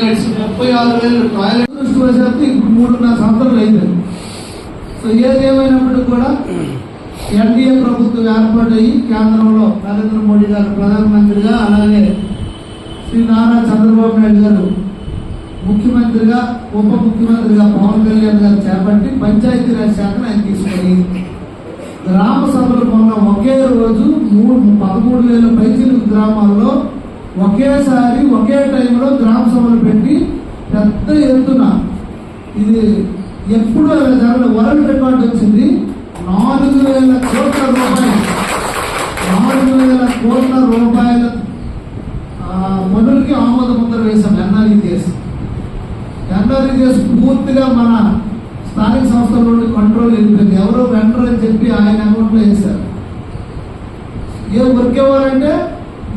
Toilets 36,000 toilet దృష్టి వచ్చేస్తే ఇప్పుడు 3.5 సంవత్సరాలు అయింది. సో ఏదేమైనప్పటికీ కూడా ఎన్డీఏ ప్రభుత్వం ఏర్పాటయ్యి కేంద్రంలో నరేంద్ర మోడీ గారు ప్రధానమంత్రిగా, అలాగే శ్రీ నారా చంద్రబాబు నాయుడు గారు ముఖ్యమంత్రిగా, ఉప ముఖ్యమంత్రిగా పవన్ కళ్యాణ్ గారు చేపట్టి పంచాయతీరాజ్ శాఖను ఆయన తీసుకొని గ్రామ సభలు మొన్న ఒకే రోజు 13,000 పైచిలు గ్రామాల్లో ఒకేసారి ఒకే టైంలో గ్రామ సభలు పెట్టి పెద్ద ఎత్తున, ఇది ఎప్పుడు జరగని వరల్డ్ రికార్డు వచ్చింది. 4,000 కోట్ల రూపాయలు, 4,000 కోట్ల రూపాయల పనులకి ఆమోద ముద్ర వేశాం. ఎన్ఆర్ఈ చేసి పూర్తిగా మన స్థానిక సంస్థల నుండి కంట్రోల్ వెళ్ళిపోయింది. ఎవరో వెంటర్ అని చెప్పి ఆయన అకౌంట్లో వేశారు. ఏ వర్క్ ఇవ్వాలంటే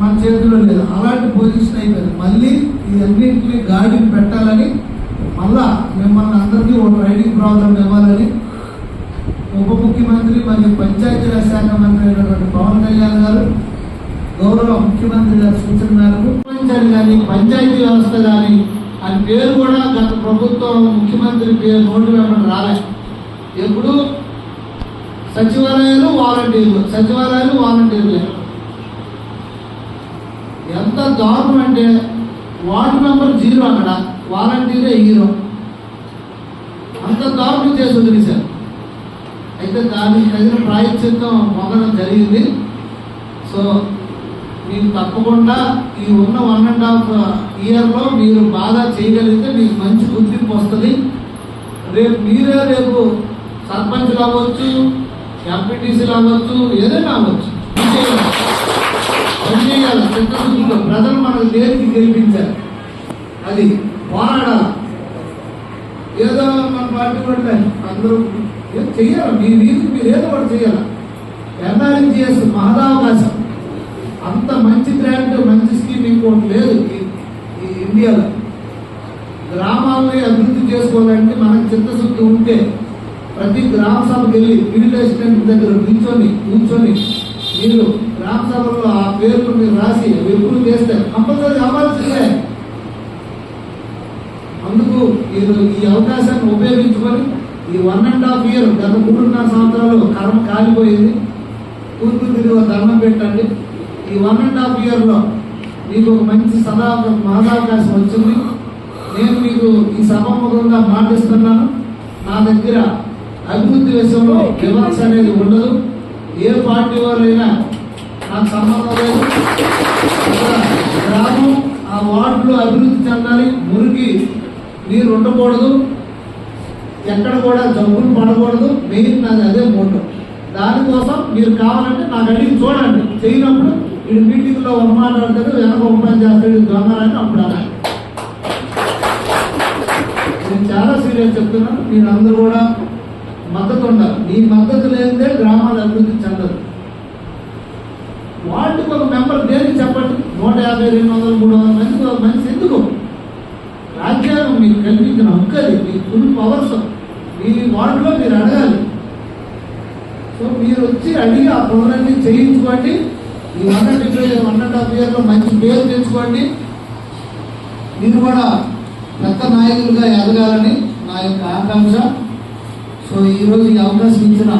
మన చేతిలో లేదు, అలాంటి పొజిషన్ అయిపోయింది. మళ్ళీ ఇవన్నింటినీ గాడిని పెట్టాలని, మళ్ళా మిమ్మల్ని అందరికీ ఒక ట్రైనింగ్ ప్రోగ్రామ్ ఇవ్వాలని ఉప ముఖ్యమంత్రి మరియు పంచాయతీరాజ్ శాఖ మంత్రి అయినటువంటి పవన్ కళ్యాణ్ గారు గౌరవ ముఖ్యమంత్రి గారి సూచన మేరకు కానీ పంచాయతీ వ్యవస్థ కానీ అని పేరు కూడా గత ప్రభుత్వం ముఖ్యమంత్రి పేరు నోటి వెంబడి రాలే. ఎప్పుడు సచివాలయాలు వాలంటీర్లే. ఎంత దారుణం అంటే వార్డు మెంబర్ 0, అక్కడ వాలంటీరే హీరో. అంత దారుణం చేసి వదిలేశారు. అయితే దానికి తగిన ప్రాయశ్చిత్తం పొందడం జరిగింది. సో మీకు తప్పకుండా ఈ ఉన్న 1.5 ఇయర్లో మీరు బాగా చేయగలిగితే మీకు మంచి గుర్తింపు వస్తుంది. రేపు సర్పంచ్లు అవ్వచ్చు, ఎంపీటీసీలు అవ్వచ్చు, ఏదైనా అవ్వచ్చు. పనిచేయాలి చిత్తశుద్ధిలో. ప్రజలు మనకు దేనికి గెలిపించారు, అది పోరాడాలి. ఏదో మన పార్టీ కూడా అందరూ చెయ్యాలి. మీ వీధికి మీరు ఏదో ఒకటి చేయాలి. ఎన్ఆర్జీఎస్ మహదావకాశం. అంత మంచి గ్రాంట్, మంచి స్కీమ్ ఇంకోటి లేదు ఈ ఇండియాలో. గ్రామాలని అభివృద్ధి చేసుకోవాలంటే మనకు చిత్తశుద్ధి ఉంటే ప్రతి గ్రామ సభకి వెళ్ళి ఫీల్డ్ అసిస్టెంట్ దగ్గర కూర్చొని మీరు గ్రామ సభలో ఆ పేర్లు మీరు రాసి ఎప్పుడు చేస్తే కంపల్సరీ అవ్వాల్సిందే. అందుకు మీరు ఈ అవకాశాన్ని ఉపయోగించుకొని ఈ 1.5 ఇయర్, గత 3.5 సంవత్సరాలు కర్మ కాలిపోయింది. తూర్పు తిరిగి ధర్మం పెట్టండి. ఈ 1.5 ఇయర్లో మీకు ఒక మంచి మహదావకాశం వచ్చింది. నేను మీకు ఈ సభాముఖంగా మాటిస్తున్నాను. నా దగ్గర అభివృద్ధి విషయంలో విమర్శ అనేది ఉండదు. ఏ పార్టీ వాళ్ళైనా నాకు సంబంధం లేదు. గ్రామం, ఆ వార్డులో అభివృద్ధి చెందాలి. మురికి నీరు ఉండకూడదు, ఎక్కడ కూడా జబ్బులు పడకూడదు. మెయిన్ నాది అదే మోటో. దానికోసం మీరు కావాలంటే నాకు అడిగి చూడండి. చేయనప్పుడు వీడు మీటింగ్లో ఒక మాట్లాడతాడు, వెనక ఒక పని చేస్తాడు, దొంగలని అప్పుడు అలా. నేను చాలా సీరియస్ చెప్తున్నాను. మీరు అందరూ కూడా మద్దతు ఉండాలి. మీ మద్దతు లేదే గ్రామాలు అభివృద్ధి చెందదు. వాటికి ఒక మెంబర్ దేనికి చెప్పండి. 150, 200, 300 మందికి ఒక మనిషి ఎందుకు? రాజ్యాంగం మీకు కల్పించిన హక్కు అది. మీకు ఫుల్ పవర్స్ మీ వార్డులో మీరు అడగాలి. సో మీరు వచ్చి అడిగి ఆ పనులన్నీ చేయించుకోండి. ఈ 1.5 ఇయర్లో మంచి పేరు తెచ్చుకోండి. మీరు కూడా పెద్ద నాయకులుగా ఎదగాలని నా యొక్క ఆకాంక్ష. సో ఈరోజు ఈ అవకాశం ఇచ్చిన